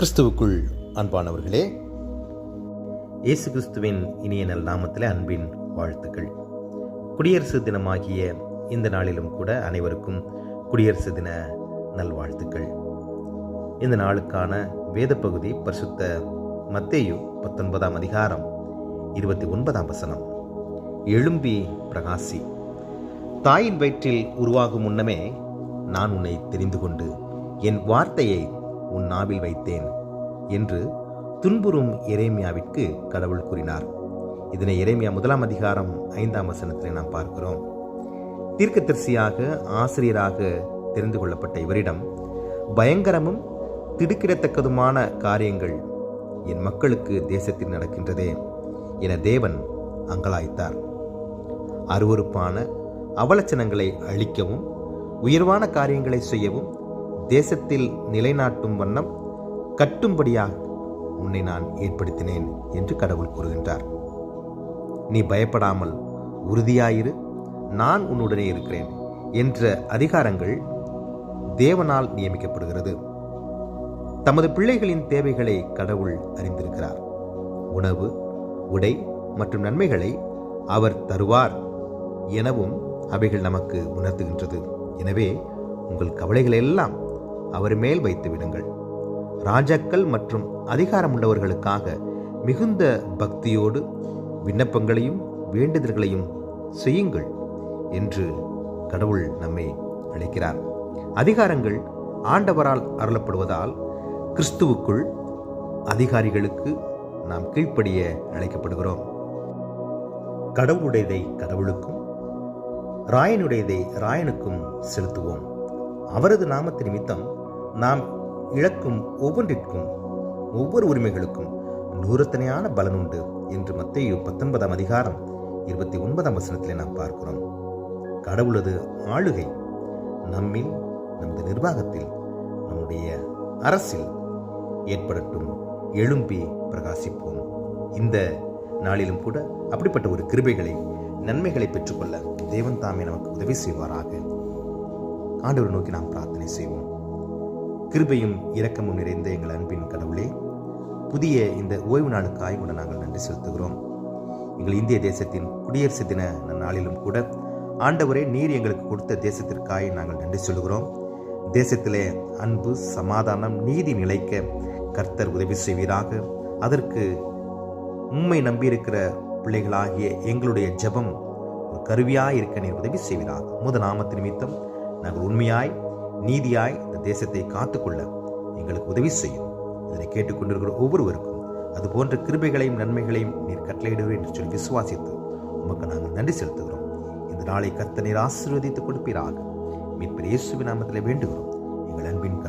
கிறிஸ்துவுக்குள் அன்பானவர்களே, இயேசு கிறிஸ்துவின் இனிய நல் நாமத்திலே அன்பின் வாழ்த்துக்கள். குடியரசு தினமாகிய இந்த நாளிலும் கூட அனைவருக்கும் குடியரசு தின நல்வாழ்த்துக்கள். இந்த நாளுக்கான வேத பகுதி பரிசுத்த மத்தேயு 19 அதிகாரம் 29 எழும்பி பிரகாசி. தாயின் வயிற்றில் உருவாகும் முன்னமே நான் உன்னை தெரிந்து கொண்டு என் வார்த்தையை உன் நாவில் வைத்தேன் என்று துன்புறும் எரேமியாவிற்கு கடவுள் கூறினார். இதனை எரேமியா 1 அதிகாரம் 5 நாம் பார்க்கிறோம். தீர்க்கதரிசியாக ஆசிரியராக தெரிந்து கொள்ளப்பட்ட இவரிடம் பயங்கரமும் திடுக்கிடத்தக்கதுமான காரியங்கள் என் மக்களுக்கு தேசத்தில் நடக்கின்றதே என தேவன் அங்கலாய்த்தார். அருவருப்பான அவலட்சணங்களை அழிக்கவும் உயர்வான காரியங்களை செய்யவும் தேசத்தில் நிலைநாட்டும் வண்ணம் கட்டும்படியாக உன்னை நான் ஏற்படுத்தினேன் என்று கடவுள் கூறுகின்றார். நீ பயப்படாமல் உறுதியாயிரு, நான் உன்னுடனே இருக்கிறேன் என்ற அதிகாரங்கள் தேவனால் நியமிக்கப்படுகிறது. தமது பிள்ளைகளின் தேவைகளை கடவுள் அறிந்திருக்கிறார். உணவு, உடை மற்றும் நன்மைகளை அவர் தருவார் எனவும் அவைகள் நமக்கு உணர்த்துகின்றது. எனவே உங்கள் கவலைகள் எல்லாம் அவர் மேல் வைத்து விடுங்கள். ராஜாக்கள் மற்றும் அதிகாரம் உள்ளவர்களுக்காக மிகுந்த பக்தியோடு விண்ணப்பங்களையும் வேண்டுதல்களையும் செய்யுங்கள் என்று கடவுள் நம்மை அழைக்கிறார். அதிகாரங்கள் ஆண்டவரால் அருளப்படுவதால் கிறிஸ்துவுக்குள் அதிகாரிகளுக்கு நாம் கீழ்ப்படிய அழைக்கப்படுகிறோம். கடவுளுடையதை கடவுளுக்கும் ராயனுடையதை ராயனுக்கும் செலுத்துவோம். அவரது நாமத்து நிமித்தம் நாம் இழக்கும் ஒவ்வொன்றிற்கும் ஒவ்வொரு உரிமைகளுக்கும் நூறத்தனையான பலன் உண்டு என்று மத்தேயு 19 அதிகாரம் 29 நாம் பார்க்கிறோம். கடவுளது ஆளுகை நம்மில், நமது நிர்வாகத்தில், நம்முடைய அரசில் ஏற்படட்டும். எழும்பி பிரகாசிப்போம். இந்த நாளிலும் கூட அப்படிப்பட்ட ஒரு கிருபைகளை, நன்மைகளை பெற்றுக்கொள்ள தேவன் தாமே நமக்கு உதவி செய்வாராக. ஆண்டவரை நோக்கி நாம் பிரார்த்தனை செய்வோம். கிருபையும் இரக்கமும் நிறைந்த எங்கள் அன்பின் கடவுளே, புதிய இந்த ஓய்வு நாளுக்காய் கூட நாங்கள் நன்றி செலுத்துகிறோம். எங்கள் இந்திய தேசத்தின் குடியரசு தின நாளிலும் கூட ஆண்டவரே, நீர் எங்களுக்கு கொடுத்த தேசத்திற்காய் நாங்கள் நன்றி சொல்கிறோம். தேசத்திலே அன்பு, சமாதானம், நீதி நிலைக்க கர்த்தர் உதவி செய்வீராக. அதற்கு உம்மை நம்பியிருக்கிற பிள்ளைகளாகிய எங்களுடைய ஜெபம் ஒரு கருவியாய் இருக்க நீர் உதவி செய்வீராக. உமது நாமத்து நிமித்தம் நாங்கள் உண்மையாய் நீதியாய் இந்த தேசத்தை காத்துக்கொள்ள எங்களுக்கு உதவி செய்யும். இதனை கேட்டுக்கொண்டிருக்கிற ஒவ்வொருவருக்கும் அது போன்ற கிருபைகளையும் நன்மைகளையும் நீர் கட்டளையிடுவீர் என்று சொல்லி விசுவாசித்து உமக்கு நாங்கள் நன்றி செலுத்துகிறோம். இந்த நாளை கர்த்தர் நீர் ஆசீர்வதித்துக் கொடுப்பீராக. மீட்பர் இயேசுவின் நாமத்திலே வேண்டுகிறோம் எங்கள் அன்பின்